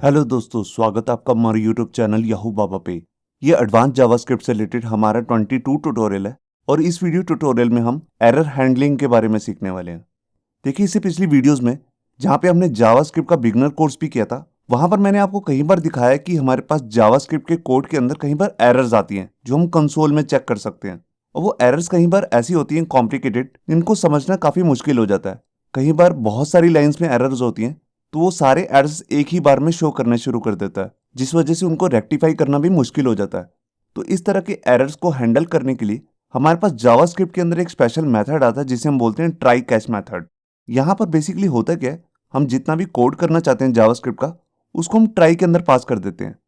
Hello दोस्तों, स्वागत है आपका हमारे यूट्यूब चैनल याहू बाबा पे। ये एडवांस जावास्क्रिप्ट से रिलेटेड हमारा 22 ट्यूटोरियल है और इस वीडियो ट्यूटोरियल में हम एरर हैंडलिंग के बारे में सीखने वाले हैं। देखिए, इससे पिछली वीडियोस में जहाँ पे हमने जावास्क्रिप्ट का बिगनर कोर्स भी किया था, वहां पर मैंने आपको कई बार दिखाया कि हमारे पास जावास्क्रिप्ट के कोड के अंदर कई बार एरर्स आती हैं जो हम कंसोल में चेक कर सकते हैं। और वो एरर्स कई बार ऐसी होती हैं कॉम्प्लिकेटेड, जिनको समझना काफी मुश्किल हो जाता है। कई बार बहुत सारी लाइंस में एरर्स होती हैं, तो वो सारे एरर्स एक ही बार में शो करने शुरू कर देता है, जिस वजह से उनको रेक्टिफाई करना भी मुश्किल हो जाता है। तो इस तरह के एरर्स को हैंडल करने के लिए हमारे पास जावास्क्रिप्ट के अंदर एक स्पेशल मेथड आता है जिसे हम बोलते हैं ट्राई कैच मेथड। यहाँ पर बेसिकली होता क्या है, हम जितना भी कोड करना चाहते हैं जावास्क्रिप्ट का, उसको हम ट्राई के अंदर पास कर देते हैं।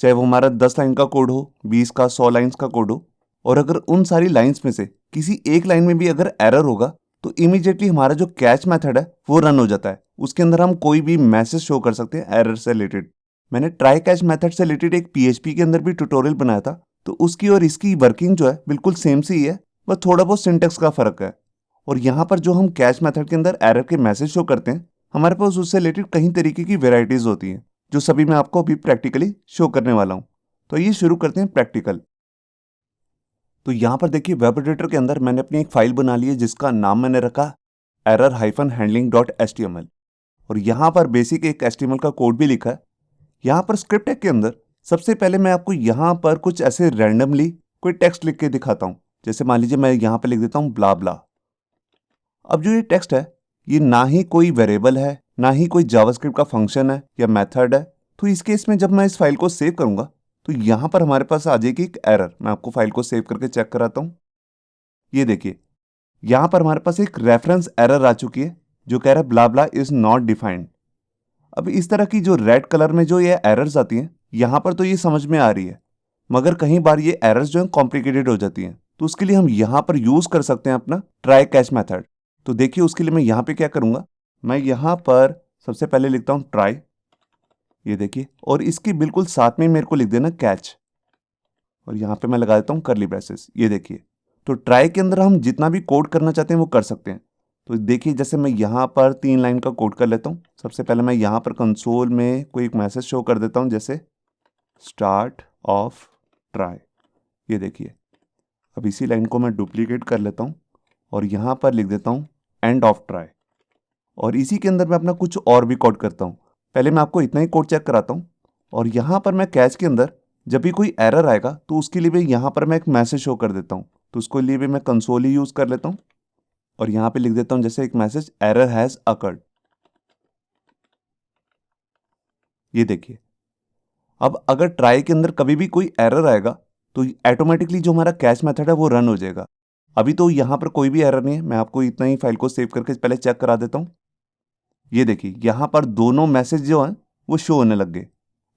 चाहे वो हमारा 10 लाइन का कोड हो, 20 का, 100 लाइन्स का कोड हो, और अगर उन सारी लाइन्स में से किसी एक लाइन में भी अगर एरर होगा तो इमीडिएटली हमारा जो कैच मेथड है वो रन हो जाता है। उसके अंदर हम कोई भी मैसेज शो कर सकते हैं एरर से रिलेटेड। मैंने ट्राई कैच मेथड से रिलेटेड एक पीएचपी के अंदर भी ट्यूटोरियल बनाया था, तो उसकी और इसकी वर्किंग जो है बिल्कुल सेम सी है, बस थोड़ा बहुत सिंटेक्स का फर्क है। और यहाँ पर जो हम कैच मेथड के अंदर एरर के मैसेज शो करते हैं, हमारे पास उससे रिलेटेड कई तरीके की वेराइटीज होती हैं, जो सभी मैं आपको अभी प्रैक्टिकली शो करने वाला हूँ। तो ये शुरू करते हैं प्रैक्टिकल। तो यहाँ पर देखिए, वेब एडिटर के अंदर मैंने अपनी एक फाइल बना ली है जिसका नाम मैंने रखा error-handling.html। और यहाँ पर बेसिक एक HTML का कोड भी लिखा है। यहाँ पर स्क्रिप्ट टैग के अंदर सबसे पहले मैं आपको यहाँ पर कुछ ऐसे रैंडमली कोई टेक्स्ट लिख के दिखाता हूँ। जैसे मान लीजिए मैं यहाँ पर लिख देता हूँ ब्ला ब्ला। अब जो ये टेक्स्ट है, ये ना ही कोई वेरिएबल है, ना ही कोई जावास्क्रिप्ट का फंक्शन है या मेथड है। तो इस केस में जब मैं इस फाइल को सेव करूंगा तो यहाँ पर हमारे पास आ जाएगी एक एरर। मैं आपको फाइल को सेव करके चेक कराता हूँ। ये देखिए, यहाँ पर हमारे पास एक रेफरेंस एरर आ चुकी है जो कह रहा है ब्ला ब्ला इज नॉट डिफाइंड। अब इस तरह की जो रेड कलर में जो ये एरर्स आती हैं, यहाँ पर तो ये समझ में आ रही है, मगर कई बार ये एरर्स जो है कॉम्प्लिकेटेड हो जाती हैं। तो उसके लिए हम यहाँ पर यूज कर सकते हैं अपना ट्राई कैच मेथड। तो देखिए, उसके लिए मैं यहाँ पे क्या करूँगा, मैं यहाँ पर सबसे पहले लिखता हूँ ट्राई। ये देखिए, और इसके बिल्कुल साथ में मेरे को लिख देना कैच, और यहाँ पे मैं लगा देता हूँ कर्ली ब्रेसेस। ये देखिए, तो ट्राई के अंदर हम जितना भी कोड करना चाहते हैं वो कर सकते हैं। तो देखिए, जैसे मैं यहाँ पर 3 लाइन का कोड कर लेता हूँ। सबसे पहले मैं यहाँ पर कंसोल में कोई एक मैसेज शो कर देता हूँ, जैसे स्टार्ट ऑफ ट्राई। ये देखिए, अब इसी लाइन को मैं डुप्लीकेट कर लेता हूँ और यहाँ पर लिख देता हूँ एंड ऑफ ट्राई। और इसी के अंदर मैं अपना कुछ और भी कोड करता हूँ। पहले मैं आपको इतना ही कोड चेक कराता हूँ। और यहाँ पर मैं कैच के अंदर जब भी कोई एरर आएगा तो उसके लिए भी यहाँ पर मैं एक मैसेज शो कर देता हूँ। तो उसके लिए भी मैं कंसोल ही यूज़ कर लेता हूँ और यहाँ पे लिख देता हूँ जैसे एक मैसेज एरर हैज़ अकर्ड। ये देखिए, अब अगर ट्राई के अंदर कभी भी कोई एरर आएगा तो ऑटोमेटिकली जो हमारा कैच मेथड है वो रन हो जाएगा। अभी तो यहाँ पर कोई भी एरर नहीं है, मैं आपको इतना ही फाइल को सेव करके पहले चेक करा देता हूँ। ये देखिए, यहाँ पर दोनों मैसेज जो हैं वो शो होने लग गए।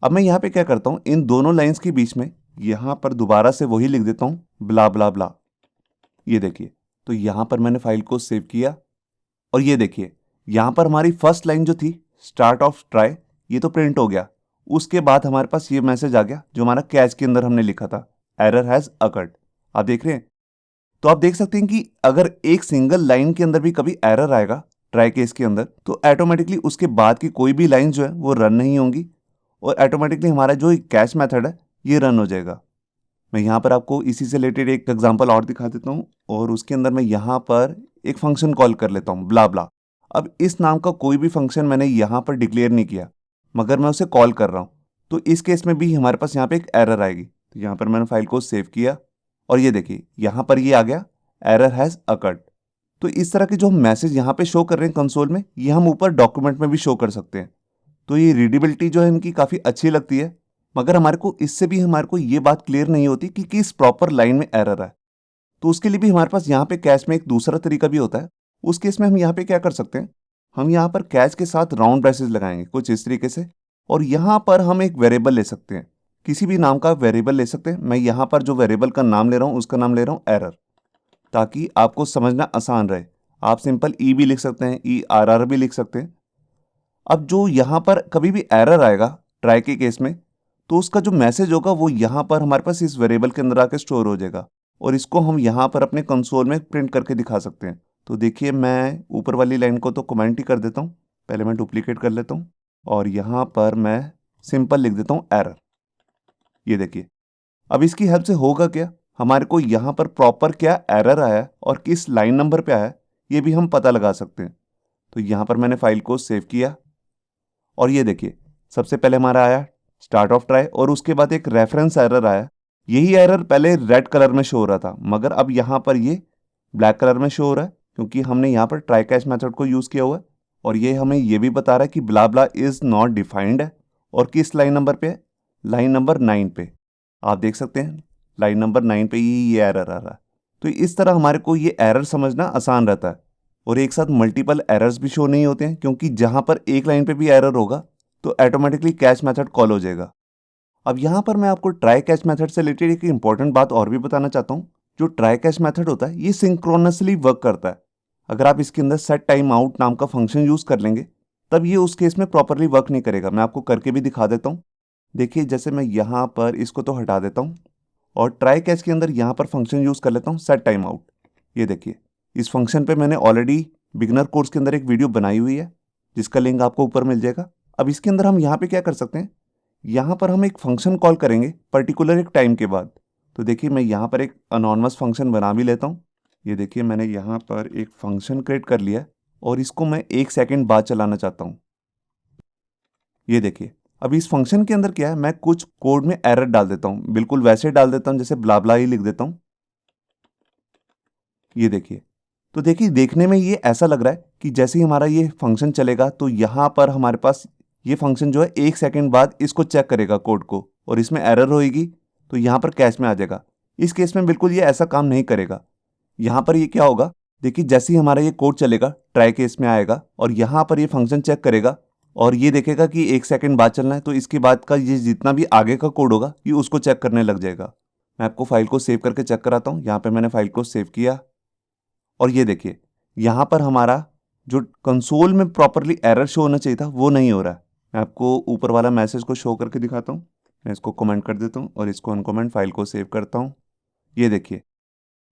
अब मैं यहाँ पे क्या करता हूँ, इन दोनों लाइंस के बीच में यहाँ पर दोबारा से वही लिख देता हूँ ब्ला ब्ला ब्ला। ये देखिए, तो यहाँ पर मैंने फाइल को सेव किया और ये देखिए, यहाँ पर हमारी फर्स्ट लाइन जो थी स्टार्ट ऑफ ट्राई, ये तो प्रिंट हो गया। उसके बाद हमारे पास ये मैसेज आ गया जो हमारा कैच के अंदर हमने लिखा था, एरर हैज़ अकर्ड। आप देख रहे हैं? तो आप देख सकते हैं कि अगर एक सिंगल लाइन के अंदर भी कभी एरर आएगा ट्राई केस के अंदर, तो ऑटोमेटिकली उसके बाद की कोई भी लाइन जो है वो रन नहीं होंगी और ऑटोमेटिकली हमारा जो कैच मेथड है ये रन हो जाएगा। मैं यहाँ पर आपको इसी से रिलेटेड एक एग्जांपल और दिखा देता हूँ और उसके अंदर मैं यहाँ पर एक फंक्शन कॉल कर लेता हूँ ब्ला ब्ला। अब इस नाम का कोई भी फंक्शन मैंने यहाँ पर डिक्लेयर नहीं किया, मगर मैं उसे कॉल कर रहा हूँ। तो इस केस में भी हमारे पास यहाँ पे एक एरर आएगी। तो यहाँ पर मैंने फाइल को सेव किया और ये देखिए, यहाँ पर ये आ गया एरर हैज़ अकर्ड। तो इस तरह के जो हम मैसेज यहाँ पे शो कर रहे हैं कंसोल में, ये हम ऊपर डॉक्यूमेंट में भी शो कर सकते हैं। तो ये रीडेबिलिटी जो है इनकी काफ़ी अच्छी लगती है, मगर हमारे को इससे भी हमारे को ये बात क्लियर नहीं होती कि किस प्रॉपर लाइन में एरर है। तो उसके लिए भी हमारे पास यहाँ पे कैच में एक दूसरा तरीका भी होता है। उस केस में हम यहाँ पे क्या कर सकते हैं, हम यहाँ पर कैच के साथ राउंड ब्रेसेस लगाएंगे कुछ इस तरीके से, और यहाँ पर हम एक वेरिएबल ले सकते हैं, किसी भी नाम का वेरिएबल ले सकते हैं। मैं यहाँ पर जो वेरिएबल का नाम ले रहा हूँ उसका नाम ले रहा हूँ एरर, ताकि आपको समझना आसान रहे। आप सिंपल ई भी लिख सकते हैं, ERR भी लिख सकते हैं। अब जो यहाँ पर कभी भी एरर आएगा ट्राई के केस में, तो उसका जो मैसेज होगा वो यहाँ पर हमारे पास इस वेरिएबल के अंदर आके स्टोर हो जाएगा और इसको हम यहाँ पर अपने कंसोल में प्रिंट करके दिखा सकते हैं। तो देखिए, मैं ऊपर वाली लाइन को तो कमेंट ही कर देता हूँ, पहले मैं डुप्लीकेट कर लेता हूँ और यहाँ पर मैं सिंपल लिख देता हूँ एरर। ये देखिए, अब इसकी हेल्प से होगा क्या, हमारे को यहाँ पर प्रॉपर क्या एरर आया है और किस लाइन नंबर पे आया है ये भी हम पता लगा सकते हैं। तो यहाँ पर मैंने फाइल को सेव किया और ये देखिए, सबसे पहले हमारा आया स्टार्ट ऑफ ट्राई और उसके बाद एक रेफरेंस एरर आया। यही एरर पहले रेड कलर में शो हो रहा था, मगर अब यहाँ पर ये ब्लैक कलर में शो हो रहा है क्योंकि हमने यहाँ पर ट्राई कैच मेथड को यूज़ किया हुआ है। और ये हमें ये भी बता रहा है कि ब्ला ब्ला इज़ नॉट डिफाइंड है और किस लाइन नंबर पे है, लाइन नंबर 9 पे। आप देख सकते हैं लाइन नंबर 9 पे ही ये एरर आ रहा है। तो इस तरह हमारे को ये एरर समझना आसान रहता है और एक साथ मल्टीपल एरर्स भी शो नहीं होते हैं, क्योंकि जहाँ पर एक लाइन पे भी एरर होगा तो ऑटोमेटिकली कैच मेथड कॉल हो जाएगा। अब यहाँ पर मैं आपको ट्राई कैच मेथड से रिलेटेड एक इंपॉर्टेंट बात और भी बताना चाहता हूँ। जो ट्राई कैच मेथड होता है ये सिंक्रोनसली वर्क करता है। अगर आप इसके अंदर सेट टाइम आउट नाम का फंक्शन यूज़ कर लेंगे तब ये उस केस में प्रॉपरली वर्क नहीं करेगा। मैं आपको करके भी दिखा देता हूँ। देखिए, जैसे मैं यहाँ पर इसको तो हटा देता हूँ और ट्राई कैच के अंदर यहाँ पर फंक्शन यूज़ कर लेता हूँ सेट टाइम आउट। ये देखिए, इस फंक्शन पे मैंने ऑलरेडी बिगनर कोर्स के अंदर एक वीडियो बनाई हुई है जिसका लिंक आपको ऊपर मिल जाएगा। अब इसके अंदर हम यहाँ पे क्या कर सकते हैं, यहाँ पर हम एक फंक्शन कॉल करेंगे पर्टिकुलर एक टाइम के बाद। तो देखिए, मैं यहाँ पर एक अनोनिमस फंक्शन बना भी लेता हूँ। ये देखिए, मैंने यहाँ पर एक फंक्शन क्रिएट कर लिया है और इसको मैं 1 सेकेंड बाद चलाना चाहता हूँ। ये देखिए, अब इस फंक्शन के अंदर क्या है, मैं कुछ कोड में एरर डाल देता हूँ, बिल्कुल वैसे डाल देता हूँ जैसे ब्ला ब्ला ही लिख देता हूँ। ये देखिए, तो देखिए देखने में ये ऐसा लग रहा है कि जैसे ही हमारा ये फंक्शन चलेगा तो यहाँ पर हमारे पास ये फंक्शन जो है 1 सेकेंड बाद इसको चेक करेगा कोड को और इसमें एरर होएगी तो यहाँ पर कैश में आ जाएगा। इस केस में बिल्कुल ये ऐसा काम नहीं करेगा। यहाँ पर ये क्या होगा, देखिए जैसे ही हमारा ये कोड चलेगा ट्राई केस में आएगा और यहाँ पर ये फंक्शन चेक करेगा और ये देखेगा कि 1 सेकेंड बाद चलना है, तो इसके बाद का ये जितना भी आगे का कोड होगा ये उसको चेक करने लग जाएगा। मैं आपको फाइल को सेव करके चेक कराता हूँ। यहाँ पर मैंने फाइल को सेव किया और ये देखिए, यहाँ पर हमारा जो कंसोल में प्रॉपरली एरर शो होना चाहिए था वो नहीं हो रहा है। मैं आपको ऊपर वाला मैसेज को शो करके दिखाता हूँ। मैं इसको कमेंट कर देता हूँ और इसको अनकमेंट, फाइल को सेव करता हूँ। ये देखिए,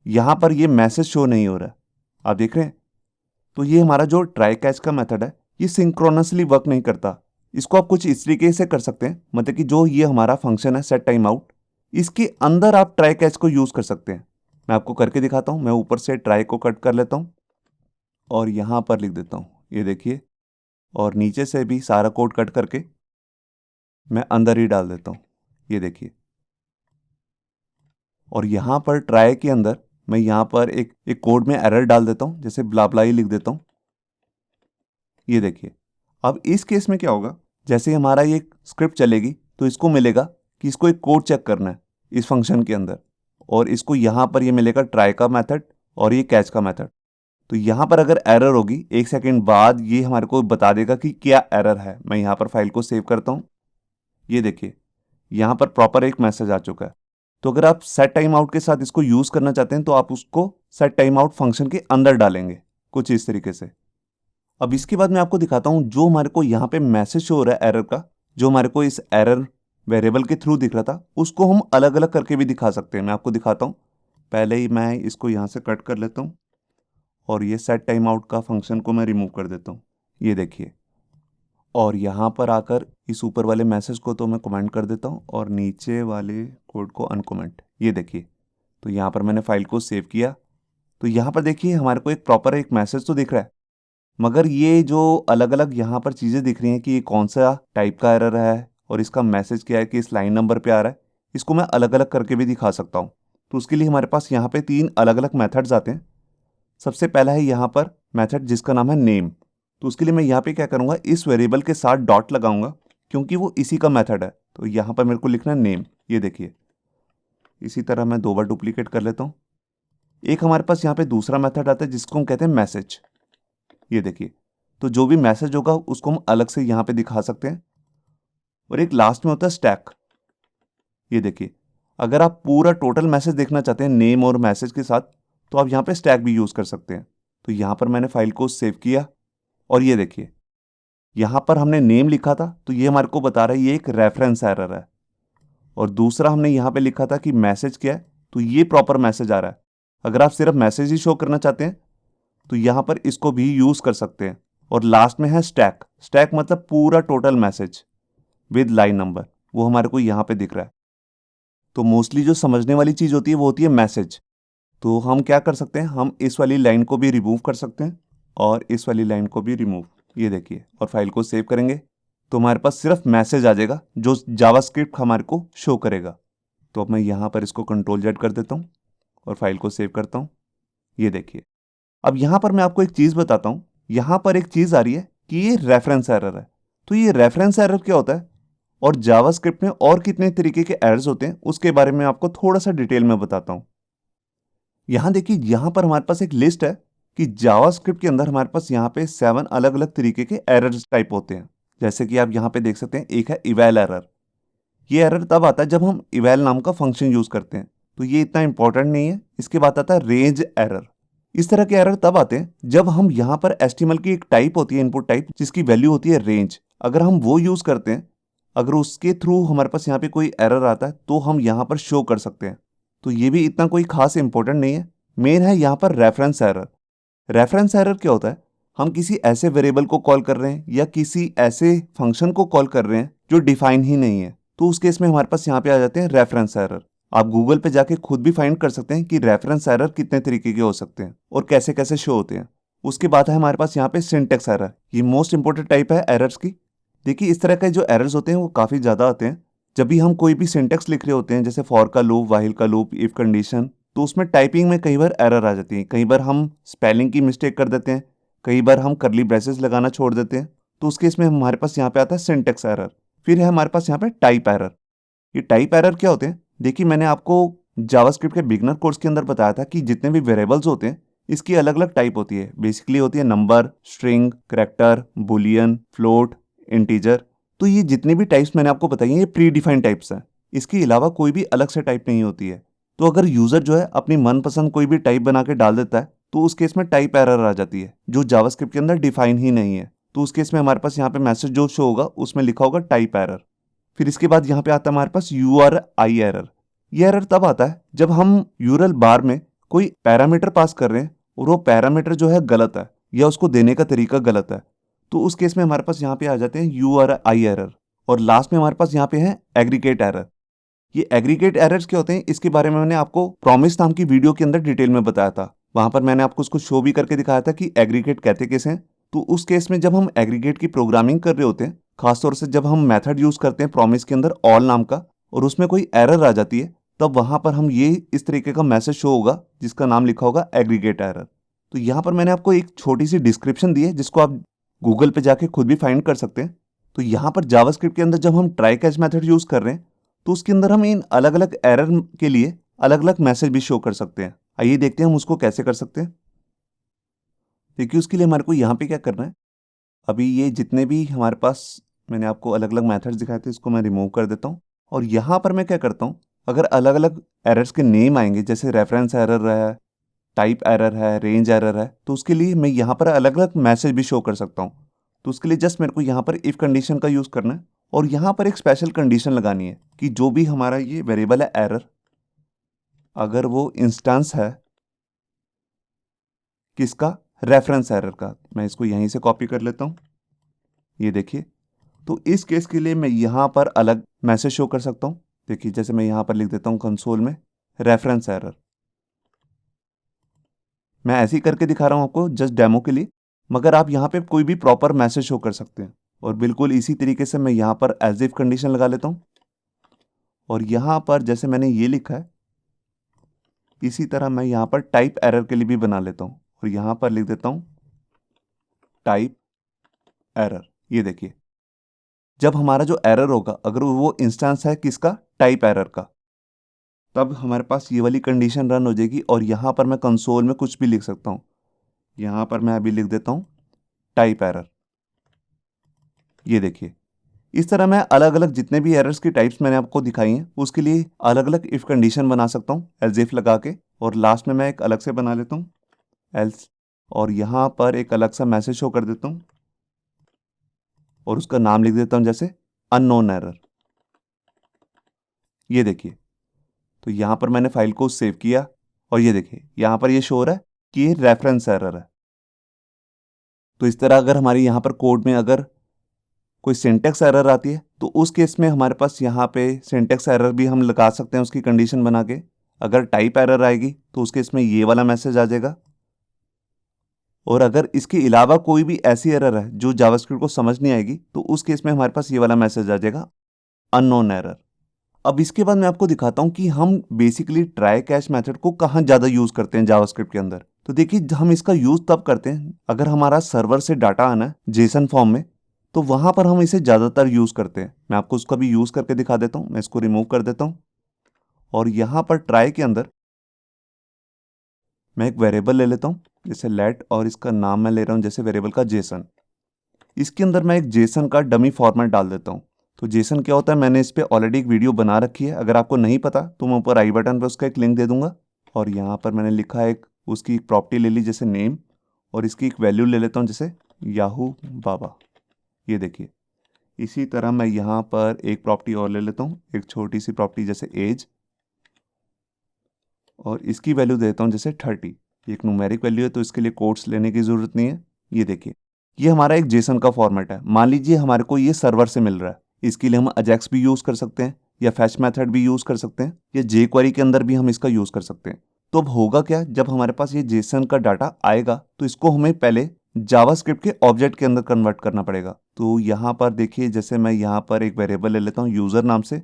यहाँ पर ये मैसेज शो नहीं हो रहा है, आप देख रहे हैं। तो ये हमारा जो ट्राई कैच का मेथड है ये सिंक्रोनसली वर्क नहीं करता। इसको आप कुछ इस तरीके से कर सकते हैं, मतलब कि जो ये हमारा फंक्शन है सेट टाइम आउट, इसके अंदर आप ट्राई कैच को यूज़ कर सकते हैं। मैं आपको करके दिखाता हूँ। मैं ऊपर से ट्राई को कट कर लेता हूँ और यहाँ पर लिख देता हूँ, ये देखिए, और नीचे से भी सारा कोड कट करके मैं अंदर ही डाल देता हूँ। ये देखिए, और यहाँ पर ट्राई के अंदर मैं यहाँ पर एक कोड में एरर डाल देता हूँ, जैसे ब्ला ब्ला ही लिख देता हूँ। ये देखिए, अब इस केस में क्या होगा, जैसे ही हमारा ये स्क्रिप्ट चलेगी तो इसको मिलेगा कि इसको एक कोड चेक करना है इस फंक्शन के अंदर, और इसको यहाँ पर ये मिलेगा ट्राई का मेथड और ये कैच का मेथड। तो यहाँ पर अगर एरर होगी 1 सेकेंड बाद ये हमारे को बता देगा कि क्या एरर है। मैं यहाँ पर फाइल को सेव करता हूँ। ये देखिए, यहाँ पर प्रॉपर एक मैसेज आ चुका है। तो अगर आप सेट टाइम आउट के साथ इसको यूज़ करना चाहते हैं तो आप उसको सेट टाइम आउट फंक्शन के अंदर डालेंगे कुछ इस तरीके से। अब इसके बाद मैं आपको दिखाता हूँ जो हमारे को यहाँ पे मैसेज शो हो रहा है एरर का, जो हमारे को इस एरर वेरिएबल के थ्रू दिख रहा था, उसको हम अलग अलग करके भी दिखा सकते हैं। मैं आपको दिखाता हूँ। पहले ही मैं इसको यहाँ से कट कर लेता हूँ और ये सेट टाइम आउट का फंक्शन को मैं रिमूव कर देता हूँ। ये देखिए, और यहाँ पर आकर इस ऊपर वाले मैसेज को तो मैं कमेंट कर देता हूँ और नीचे वाले कोड को अनकमेंट। ये देखिए, तो यहाँ पर मैंने फाइल को सेव किया। तो यहाँ पर देखिए हमारे को एक प्रॉपर एक मैसेज तो दिख रहा है, मगर ये जो अलग अलग यहाँ पर चीज़ें दिख रही हैं कि ये कौन सा टाइप का एरर है और इसका मैसेज क्या है कि इस लाइन नंबर पे आ रहा है, इसको मैं अलग अलग करके भी दिखा सकता हूँ। तो उसके लिए हमारे पास यहाँ पे 3 अलग अलग मेथड्स आते हैं। सबसे पहला है यहाँ पर मेथड जिसका नाम है नेम। तो उसके लिए मैं यहाँ पे क्या करूँगा, इस वेरिएबल के साथ डॉट लगाऊंगा क्योंकि वो इसी का मेथड है। तो यहाँ पर मेरे को लिखना है नेम। ये देखिए, इसी तरह मैं 2 बार डुप्लीकेट कर लेता हूँ। एक हमारे पास यहाँ पे दूसरा मेथड आता है जिसको हम कहते हैं मैसेज। ये देखिए, तो जो भी मैसेज होगा उसको हम अलग से यहाँ पे दिखा सकते हैं। और एक लास्ट में होता है स्टैक। ये देखिए, अगर आप पूरा टोटल मैसेज देखना चाहते हैं नेम और मैसेज के साथ तो आप यहाँ पे स्टैक भी यूज़ कर सकते हैं। तो यहाँ पर मैंने फाइल को सेव किया और ये देखिए, यहाँ पर हमने नेम लिखा था तो ये हमारे को बता रहा है ये एक रेफरेंस एरर है, और दूसरा हमने यहाँ पे लिखा था कि मैसेज क्या है तो ये प्रॉपर मैसेज आ रहा है। अगर आप सिर्फ मैसेज ही शो करना चाहते हैं तो यहाँ पर इसको भी यूज़ कर सकते हैं। और लास्ट में है स्टैक। स्टैक मतलब पूरा total message, with line number, वो हमारे को यहाँ पे दिख रहा है। तो मोस्टली जो समझने वाली चीज़ होती है वो होती है मैसेज। तो हम क्या कर सकते हैं, हम इस वाली लाइन को भी रिमूव कर सकते हैं और इस वाली लाइन को भी रिमूव, ये देखिए, और फाइल को सेव करेंगे तो हमारे पास सिर्फ मैसेज आ जाएगा जो जावास्क्रिप्ट हमारे को शो करेगा। तो अब मैं यहाँ पर इसको कंट्रोल जेड कर देता हूँ और फाइल को सेव करता हूँ। ये देखिए, अब यहाँ पर मैं आपको एक चीज़ बताता हूँ। यहाँ पर एक चीज़ आ रही है कि ये रेफरेंस एरर है। तो ये रेफरेंस एरर क्या होता है और जावास्क्रिप्ट में और कितने तरीके के एरर्स होते हैं उसके बारे में आपको थोड़ा सा डिटेल में बताता हूँ। यहाँ देखिए, यहाँ पर हमारे पास एक लिस्ट है कि जावास्क्रिप्ट के अंदर हमारे पास यहाँ पे 7 अलग अलग तरीके के एरर्स टाइप होते हैं। जैसे कि आप यहाँ पे देख सकते हैं, एक है इवैल एरर। ये एरर तब आता है जब हम इवैल नाम का फंक्शन यूज करते हैं, तो ये इतना इंपॉर्टेंट नहीं है। इसके बाद आता है रेंज एरर। इस तरह के एरर तब आते हैं जब हम यहाँ पर एचटीएमएल की एक टाइप होती है, इनपुट टाइप, जिसकी वैल्यू होती है रेंज। अगर हम वो यूज करते हैं, अगर उसके थ्रू हमारे पास यहाँ पे कोई एरर आता है तो हम यहाँ पर शो कर सकते हैं। तो ये भी इतना कोई खास इंपॉर्टेंट नहीं है। मेन है यहाँ पर रेफरेंस एरर। रेफरेंस एरर क्या होता है, हम किसी ऐसे वेरिएबल को कॉल कर रहे हैं या किसी ऐसे फंक्शन को कॉल कर रहे हैं जो डिफाइन ही नहीं है, तो उस केस में हमारे पास यहाँ पे आ जाते हैं रेफरेंस एरर। आप गूगल पे जाके खुद भी फाइंड कर सकते हैं कि रेफरेंस एरर कितने तरीके के हो सकते हैं और कैसे कैसे शो होते हैं। उसके बाद है हमारे पास यहाँ पे सिंटेक्स एरर। ये मोस्ट इंपॉर्टेंट टाइप है एरर्स की। देखिए, इस तरह के जो एरर्स होते हैं वो काफ़ी ज़्यादा आते हैं जब भी हम कोई भी सिंटेक्स लिख रहे होते हैं, जैसे फॉर का लूप, व्हाइल का लूप, इफ कंडीशन। तो उसमें टाइपिंग में कई बार एरर आ जाती है। कई बार हम स्पेलिंग की मिस्टेक कर देते हैं, कई बार हम करली ब्रेसेस लगाना छोड़ देते हैं। तो उस केस में हमारे पास यहाँ पे आता है सिंटेक्स एरर। फिर है हमारे पास यहाँ पे टाइप एरर। ये टाइप एरर क्या होते हैं, देखिए, मैंने आपको जावास्क्रिप्ट के बिगनर कोर्स के अंदर बताया था कि जितने भी वेरिएबल्स होते हैं इसकी अलग अलग टाइप होती है। बेसिकली होती है number, string, character, Boolean, float, integer. तो ये जितनी भी टाइप्स मैंने आपको बताई हैं ये प्री डिफाइंड टाइप्स हैं। इसके अलावा कोई भी अलग से टाइप नहीं होती है। तो अगर यूजर जो है अपनी मनपसंद कोई भी टाइप बना के डाल देता है तो उस केस में टाइप एरर आ जाती है जो जावास्क्रिप्ट के अंदर डिफाइन ही नहीं है। तो उस केस में हमारे पास यहाँ पे मैसेज जो शो होगा उसमें लिखा होगा टाइप एरर। फिर इसके बाद यहाँ पे आता है हमारे पास URI एरर। ये एरर तब आता है जब हम यूरल बार में कोई पैरामीटर पास कर रहे हैं और वो पैरामीटर जो है गलत है या उसको देने का तरीका गलत है। तो उस केस में हमारे पास यहाँ पे आ जाते हैं URI एरर। और लास्ट में हमारे पास यहाँ पे है एग्रीगेट एरर। ये एग्रीगेट एरर्स क्या होते हैं इसके बारे में मैंने आपको प्रॉमिस नाम की वीडियो के अंदर डिटेल में बताया था। वहां पर मैंने आपको उसको शो भी करके दिखाया था कि एग्रीगेट कहते कैसे हैं। तो उस केस में जब हम एग्रीगेट की प्रोग्रामिंग कर रहे होते हैं, खासतौर से जब हम मेथड यूज करते हैं प्रॉमिस के अंदर ऑल नाम का, और उसमें कोई एरर आ जाती है, तब वहां पर हम ये इस तरीके का मैसेज शो होगा जिसका नाम लिखा होगा एग्रीगेट एरर। तो यहाँ पर मैंने आपको एक छोटी सी डिस्क्रिप्शन दी है जिसको आप गूगल पे जाके खुद भी फाइंड कर सकते हैं। तो यहाँ पर जावास्क्रिप्ट के अंदर जब हम ट्राई कैच मेथड यूज कर रहे हैं तो उसके अंदर हम इन अलग अलग एरर के लिए अलग अलग मैसेज भी शो कर सकते हैं। आइए देखते हैं हम उसको कैसे कर सकते हैं। देखिए, उसके लिए हमारे को यहाँ पे क्या करना है, अभी ये जितने भी हमारे पास मैंने आपको अलग अलग मेथड्स दिखाए थे इसको मैं रिमूव कर देता हूँ। और यहाँ पर मैं क्या करता हूँ, अगर अलग अलग एरर्स के नेम आएंगे, जैसे रेफरेंस एरर है, टाइप एरर है, रेंज एरर है, तो उसके लिए मैं यहाँ पर अलग अलग मैसेज भी शो कर सकता हूँ। तो उसके लिए जस्ट मेरे को यहाँ पर इफ कंडीशन का यूज़ करना है और यहाँ पर एक स्पेशल कंडीशन लगानी है कि जो भी हमारा ये वेरिएबल है एरर, अगर वो इंस्टेंस है किसका, रेफरेंस एरर का, मैं इसको यहीं से कॉपी कर लेता हूँ। ये देखिए, तो इस केस के लिए मैं यहाँ पर अलग मैसेज शो कर सकता हूँ। देखिए, जैसे मैं यहाँ पर लिख देता हूँ कंसोल में रेफरेंस एरर। मैं ऐसे ही करके दिखा रहा हूँ आपको जस्ट डेमो के लिए, मगर आप यहाँ पे कोई भी प्रॉपर मैसेज शो कर सकते हैं। और बिल्कुल इसी तरीके से मैं यहाँ पर एज इफ कंडीशन लगा लेता हूँ और यहाँ पर जैसे मैंने ये लिखा है इसी तरह मैं यहाँ पर टाइप एरर के लिए भी बना लेता हूँ और यहाँ पर लिख देता हूँ टाइप एरर। ये देखिए, जब हमारा जो एरर होगा अगर वो इंस्टेंस है किसका, टाइप एरर का, तब हमारे पास ये वाली कंडीशन रन हो जाएगी और यहाँ पर मैं कंसोल में कुछ भी लिख सकता हूँ। यहाँ पर मैं अभी लिख देता हूँ टाइप एरर। ये देखिए, इस तरह मैं अलग अलग जितने भी एरर्स की टाइप्स मैंने आपको दिखाई हैं उसके लिए अलग अलग इफ कंडीशन बना सकता हूँ एल्स इफ लगा के, और लास्ट में मैं एक अलग से बना लेता हूँ एल्स, और यहाँ पर एक अलग सा मैसेज शो कर देता हूँ और उसका नाम लिख देता हूँ जैसे अननोन एरर। ये देखिए, तो यहाँ पर मैंने फाइल को सेव किया और ये देखिए यहाँ पर ये शो हो रहा है कि ये रेफरेंस एरर है। तो इस तरह अगर हमारी यहाँ पर कोड में अगर कोई सिंटैक्स एरर आती है तो उस केस में हमारे पास यहाँ पे सिंटैक्स एरर भी हम लगा सकते हैं उसकी कंडीशन बना के। अगर टाइप एरर आएगी तो उस केस में ये वाला मैसेज आ जाएगा। और अगर इसके अलावा कोई भी ऐसी एरर है जो जावास्क्रिप्ट को समझ नहीं आएगी तो उस केस में हमारे पास ये वाला मैसेज आ जाएगा, अननोन एरर। अब इसके बाद मैं आपको दिखाता हूँ कि हम बेसिकली ट्राई कैच मेथड को कहाँ ज़्यादा यूज़ करते हैं जावास्क्रिप्ट के अंदर। तो देखिए, हम इसका यूज़ तब करते हैं अगर हमारा सर्वर से डाटा आना है जेसन फॉर्म में, तो वहाँ पर हम इसे ज़्यादातर यूज़ करते हैं। मैं आपको उसका भी यूज़ करके दिखा देता हूँ। मैं इसको रिमूव कर देता हूँ और यहाँ पर ट्राई के अंदर मैं एक वेरिएबल ले लेता हूँ जैसे लेट, और इसका नाम मैं ले रहा हूँ जैसे वेरिएबल का जेसन। इसके अंदर मैं एक जेसन का डमी फॉर्मेट डाल देता हूँ। तो जेसन क्या होता है, मैंने इस पर ऑलरेडी एक वीडियो बना रखी है। अगर आपको नहीं पता तो मैं ऊपर आई बटन पर उसका एक लिंक दे दूंगा। और यहाँ पर मैंने लिखा है उसकी एक प्रॉपर्टी ले ली जैसे नेम, और इसकी एक वैल्यू ले लेता हूँ जैसे याहू बाबा। ये देखिए, इसी तरह मैं यहाँ पर एक प्रॉपर्टी और ले लेता हूँ, एक छोटी सी प्रॉपर्टी जैसे एज, और इसकी वैल्यू देता हूँ जैसे 30। ये एक न्यूमेरिक वैल्यू है तो इसके लिए कोट्स लेने की ज़रूरत नहीं है। ये देखिए, ये हमारा एक जेसन का फॉर्मेट है। मान लीजिए हमारे को ये सर्वर से मिल रहा है, इसके लिए हम अजैक्स भी यूज़ कर सकते हैं या फैच मेथड भी यूज़ कर सकते हैं या जे क्वेरी के अंदर भी हम इसका यूज़ कर सकते हैं। तो अब होगा क्या, जब हमारे पास ये जेसन का डाटा आएगा तो इसको हमें पहले जावास्क्रिप्ट के ऑब्जेक्ट के अंदर कन्वर्ट करना पड़ेगा। तो यहाँ पर देखिए, जैसे मैं यहाँ पर एक वेरिएबल ले लेता हूँ यूज़र नाम से,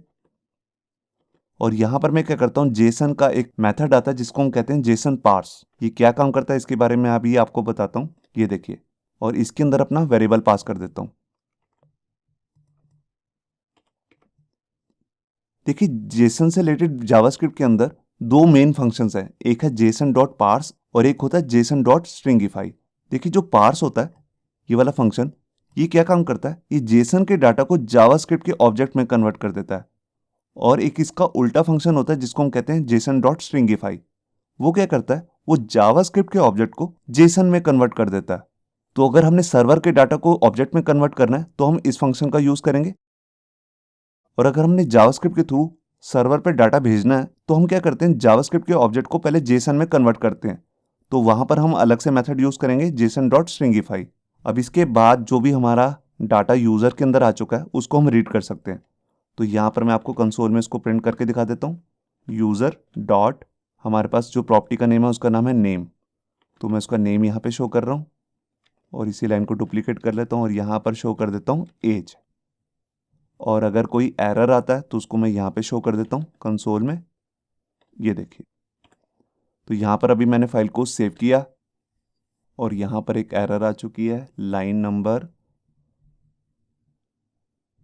और यहाँ पर मैं क्या करता हूँ, जेसन का एक मेथड आता है जिसको हम कहते हैं जेसन पार्स। ये क्या काम करता है इसके बारे में अभी आपको बताता हूँ। ये देखिए, और इसके अंदर अपना वेरिएबल पास कर देता हूँ। देखिए, जेसन से रिलेटेड जावास्क्रिप्ट के अंदर दो मेन फंक्शंस हैं, एक है जेसन डॉट पार्स और एक होता है जेसन डॉट स्ट्रिंगिफाई। देखिए, जो पार्स होता है ये वाला फंक्शन, ये क्या काम करता है, ये जेसन के डाटा को जावास्क्रिप्ट के ऑब्जेक्ट में कन्वर्ट कर देता है। और एक इसका उल्टा फंक्शन होता है जिसको हम कहते हैं जेसन डॉट स्ट्रिंगिफाई। वो क्या करता है, वो जावास्क्रिप्ट के ऑब्जेक्ट को जेसन में कन्वर्ट कर देता है। तो अगर हमने सर्वर के डाटा को ऑब्जेक्ट में कन्वर्ट करना है तो हम इस फंक्शन का यूज करेंगे, और अगर हमने जावास्क्रिप्ट के थ्रू सर्वर पे डाटा भेजना है तो हम क्या करते हैं, जावास्क्रिप्ट के ऑब्जेक्ट को पहले जेसन में कन्वर्ट करते हैं। तो वहां पर हम अलग से मेथड यूज करेंगे जेसन डॉट स्ट्रिंगिफाई। अब इसके बाद जो भी हमारा डाटा यूजर के अंदर आ चुका है उसको हम रीड कर सकते हैं। तो यहाँ पर मैं आपको कंसोल में इसको प्रिंट करके दिखा देता हूँ। यूज़र डॉट, हमारे पास जो प्रॉपर्टी का नेम है उसका नाम है नेम, तो मैं उसका नेम यहाँ पे शो कर रहा हूँ और इसी लाइन को डुप्लीकेट कर लेता हूँ और यहाँ पर शो कर देता हूँ एज। और अगर कोई एरर आता है तो उसको मैं यहाँ पे शो कर देता हूँ कंसोल में। ये देखिए, तो यहाँ पर अभी मैंने फाइल को सेव किया और यहाँ पर एक एरर आ चुकी है, लाइन नंबर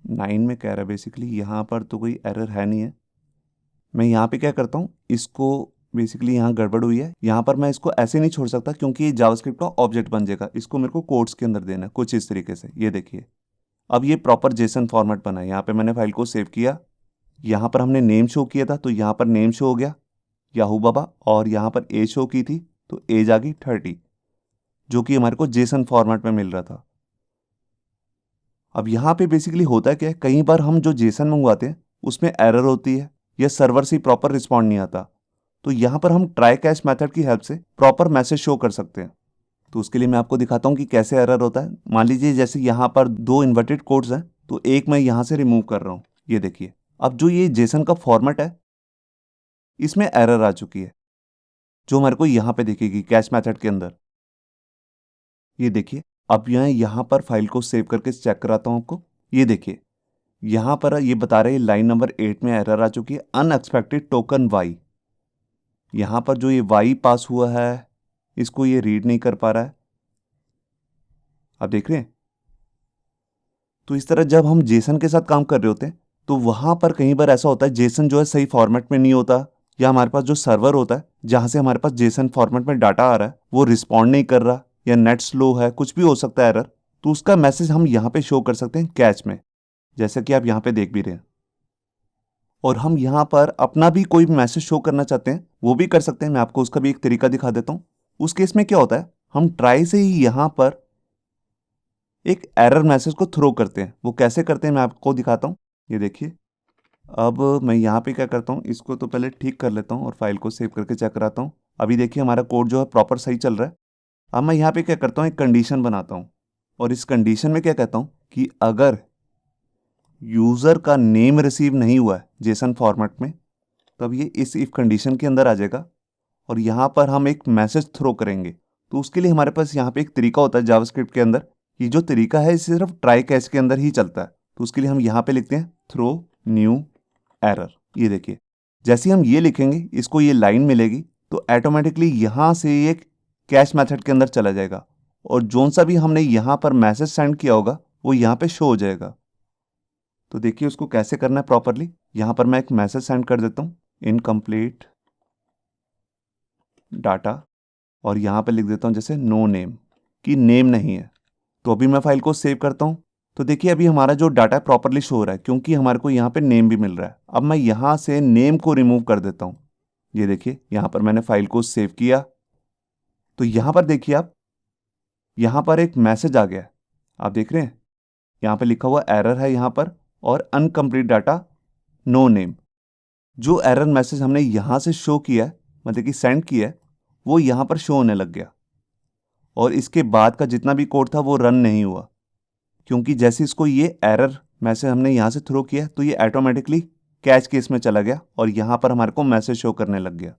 9 में कह रहा है बेसिकली। यहाँ पर तो कोई एरर है नहीं है। मैं यहाँ पे क्या करता हूँ, इसको बेसिकली यहाँ गड़बड़ हुई है, यहाँ पर मैं इसको ऐसे नहीं छोड़ सकता क्योंकि ये जावास्क्रिप्ट का ऑब्जेक्ट बन जाएगा। इसको मेरे को कोड्स के अंदर देना है कुछ इस तरीके से। ये देखिए, अब ये प्रॉपर जेसन फॉर्मेट बना है। यहाँ पे मैंने फाइल को सेव किया, यहाँ पर हमने नेम शो किया था तो यहाँ पर नेम शो हो गया याहू बाबा, और यहाँ पर एज शो की थी तो एज आ गई 30, जो कि हमारे को जेसन फॉर्मेट में मिल रहा था। अब यहाँ पे बेसिकली होता क्या है, कई बार हम जो जेसन मंगवाते हैं उसमें एरर होती है या सर्वर से प्रॉपर रिस्पॉन्ड नहीं आता, तो यहाँ पर हम ट्राई कैच मेथड की हेल्प से प्रॉपर मैसेज शो कर सकते हैं। तो उसके लिए मैं आपको दिखाता हूँ कि कैसे एरर होता है। मान लीजिए जैसे यहाँ पर दो इन्वर्टेड कोड्स हैं तो एक मैं यहाँ से रिमूव कर रहा हूँ। ये देखिए, अब जो ये जेसन का फॉर्मेट है इसमें एरर आ चुकी है जो हमारे को यहाँ पे दिखेगी कैच मेथड के अंदर। ये देखिए, अब मैं यहाँ पर फाइल को सेव करके चेक कराता हूँ आपको। ये देखिए, यहाँ पर ये बता रहे हैं लाइन नंबर 8 में एरर आ चुकी है, अनएक्सपेक्टेड टोकन वाई। यहाँ पर जो ये वाई पास हुआ है इसको ये रीड नहीं कर पा रहा है, आप देख रहे हैं। तो इस तरह जब हम जेसन के साथ काम कर रहे होते हैं तो वहाँ पर कई बार ऐसा होता है जेसन जो है सही फॉर्मेट में नहीं होता, या हमारे पास जो सर्वर होता है जहाँ से हमारे पास जेसन फॉर्मेट में डाटा आ रहा है वो रिस्पॉन्ड नहीं कर रहा, या नेट स्लो है, कुछ भी हो सकता है एरर। तो उसका मैसेज हम यहाँ पे शो कर सकते हैं कैच में, जैसा कि आप यहाँ पे देख भी रहे हैं। और हम यहाँ पर अपना भी कोई मैसेज शो करना चाहते हैं वो भी कर सकते हैं। मैं आपको उसका भी एक तरीका दिखा देता हूँ। उस केस में क्या होता है, हम ट्राई से ही यहाँ पर एक एरर मैसेज को थ्रो करते हैं। वो कैसे करते हैं मैं आपको दिखाता हूँ। ये देखिए, अब मैं यहाँ पे क्या करता हूँ, इसको तो पहले ठीक कर लेता हूँ और फाइल को सेव करके चेक कराता हूँ। अभी देखिए हमारा कोड जो है प्रॉपर सही चल रहा है। अब मैं यहाँ पे क्या करता हूँ, एक कंडीशन बनाता हूँ और इस कंडीशन में क्या कहता हूँ कि अगर यूज़र का नेम रिसीव नहीं हुआ है जेसन फॉर्मेट में, तब ये इस इफ कंडीशन के अंदर आ जाएगा और यहाँ पर हम एक मैसेज थ्रो करेंगे। तो उसके लिए हमारे पास यहाँ पे एक तरीका होता है जावास्क्रिप्ट के अंदर। ये जो तरीका है सिर्फ ट्राई कैच के अंदर ही चलता है। तो उसके लिए हम यहाँ पे लिखते हैं थ्रो न्यू एरर। ये देखिए, जैसे हम ये लिखेंगे इसको ये लाइन मिलेगी तो ऑटोमेटिकली यहाँ से ये कैश मेथड के अंदर चला जाएगा और जोन सा भी हमने यहाँ पर मैसेज सेंड किया होगा वो यहाँ पे शो हो जाएगा। तो देखिए उसको कैसे करना है प्रॉपरली। यहाँ पर मैं एक मैसेज सेंड कर देता हूँ, इनकम्प्लीट डाटा, और यहाँ पे लिख देता हूँ जैसे नो नेम, कि नेम नहीं है। तो अभी मैं फाइल को सेव करता हूँ। तो देखिए अभी हमारा जो डाटा प्रॉपरली शो हो रहा है क्योंकि हमारे को यहाँ पे नेम भी मिल रहा है। अब मैं यहाँ से नेम को रिमूव कर देता हूँ। ये देखिए यहाँ पर मैंने फाइल को सेव किया तो यहाँ पर देखिए आप, यहाँ पर एक मैसेज आ गया है, आप देख रहे हैं यहाँ पे लिखा हुआ एरर है यहाँ पर और अनकम्प्लीट डाटा नो नेम। जो एरर मैसेज हमने यहाँ से शो किया है, मतलब कि सेंड किया है, वो यहाँ पर शो होने लग गया और इसके बाद का जितना भी कोड था वो रन नहीं हुआ क्योंकि जैसे इसको ये एरर मैसेज हमने यहाँ से थ्रो किया तो ये ऑटोमेटिकली कैच केस में चला गया और यहाँ पर हमारे को मैसेज शो करने लग गया।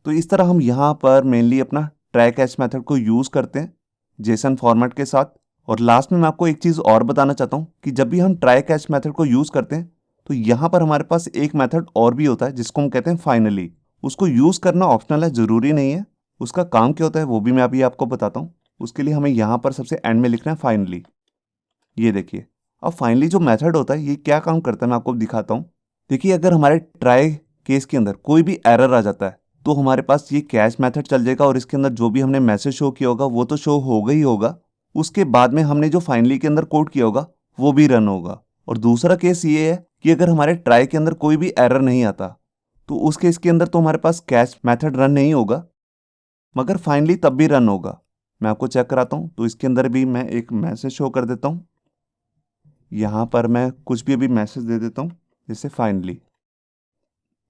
तो इस तरह हम यहाँ पर मेनली अपना ट्राई कैच मेथड को यूज़ करते हैं जेसन फॉर्मेट के साथ। और लास्ट में मैं आपको एक चीज़ और बताना चाहता हूँ कि जब भी हम ट्राई कैच मेथड को यूज़ करते हैं तो यहाँ पर हमारे पास एक मेथड और भी होता है जिसको हम कहते हैं फाइनली। उसको यूज़ करना ऑप्शनल है, ज़रूरी नहीं है। उसका काम क्या होता है वो भी मैं अभी आपको बताता हूँ। उसके लिए हमें यहाँ पर सबसे एंड में लिखना है फाइनली। ये देखिए, अब फाइनली जो मेथड होता है ये क्या काम करता है मैं आपको दिखाता हूँ। देखिए अगर हमारे ट्राई केस के अंदर कोई भी एरर आ जाता है तो हमारे पास ये कैच मेथड चल जाएगा और इसके अंदर जो भी हमने मैसेज शो किया होगा वो तो शो होगा ही होगा। उसके बाद में हमने जो फाइनली के अंदर कोड किया होगा वो भी रन होगा। और दूसरा केस ये है कि अगर हमारे ट्राई के अंदर कोई भी एरर नहीं आता तो उस केस के अंदर तो हमारे पास कैच मेथड रन नहीं होगा मगर फाइनली तब भी रन होगा। मैं आपको चेक कराता हूँ। तो इसके अंदर भी मैं एक मैसेज शो कर देता हूँ। यहाँ पर मैं कुछ भी अभी मैसेज दे देता हूँ जैसे फाइनली।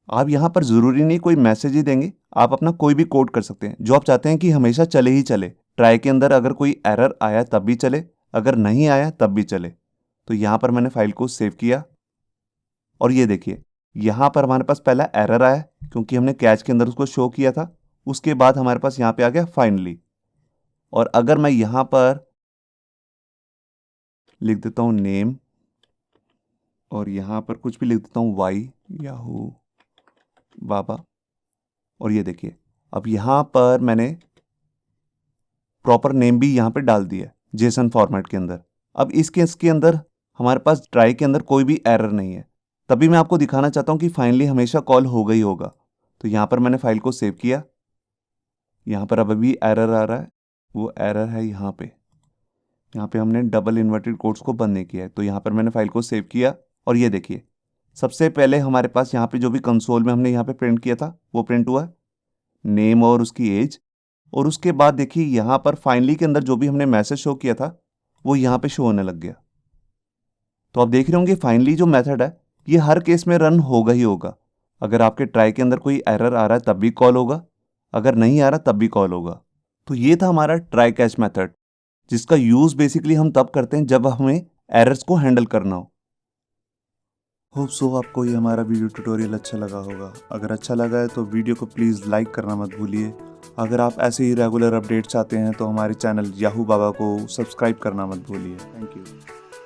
आप यहाँ पर ज़रूरी नहीं कोई मैसेज ही देंगे, आप अपना कोई भी कोड कर सकते हैं जो आप चाहते हैं कि हमेशा चले ही चले। ट्राई के अंदर अगर कोई एरर आया तब भी चले, अगर नहीं आया तब भी चले। तो यहाँ पर मैंने फाइल को सेव किया और ये देखिए यहाँ पर हमारे पास पहला एरर आया क्योंकि हमने कैच के अंदर उसको शो किया था। उसके बाद हमारे पास यहाँ पे आ गया फाइनली। और अगर मैं यहाँ पर लिख देता हूँ नेम और यहाँ पर कुछ भी लिख देता हूँ वाई याहू बाबा, और ये देखिए अब यहाँ पर मैंने प्रॉपर नेम भी यहाँ पे डाल दिया जेसन फॉर्मेट के अंदर। अब इस केस के अंदर हमारे पास ट्राई के अंदर कोई भी एरर नहीं है। तभी मैं आपको दिखाना चाहता हूँ कि फाइनली हमेशा कॉल होगा ही होगा। तो यहाँ पर मैंने फाइल को सेव किया। यहाँ पर अब अभी एरर आ रहा है, वो एरर है यहाँ पे हमने डबल इन्वर्टेड कोट्स को बंद नहीं किया है। तो यहाँ पर मैंने फाइल को सेव किया और ये देखिए सबसे पहले हमारे पास यहाँ पे जो भी कंसोल में हमने यहाँ पे प्रिंट किया था वो प्रिंट हुआ, नेम और उसकी एज। और उसके बाद देखिए यहाँ पर फाइनली के अंदर जो भी हमने मैसेज शो किया था वो यहाँ पे शो होने लग गया। तो आप देख रहे होंगे फाइनली जो मेथड है ये हर केस में रन होगा ही होगा। अगर आपके ट्राई के अंदर कोई एरर आ रहा है तब भी कॉल होगा, अगर नहीं आ रहा तब भी कॉल होगा। तो ये था हमारा ट्राई कैच मेथड जिसका यूज़ बेसिकली हम तब करते हैं जब हमें एरर्स को हैंडल करना हो। होप सो आपको ये हमारा वीडियो ट्यूटोरियल अच्छा लगा होगा। अगर अच्छा लगा है तो वीडियो को प्लीज़ लाइक करना मत भूलिए। अगर आप ऐसे ही रेगुलर अपडेट्स चाहते हैं तो हमारे चैनल याहू बाबा को सब्सक्राइब करना मत भूलिए। Thank you.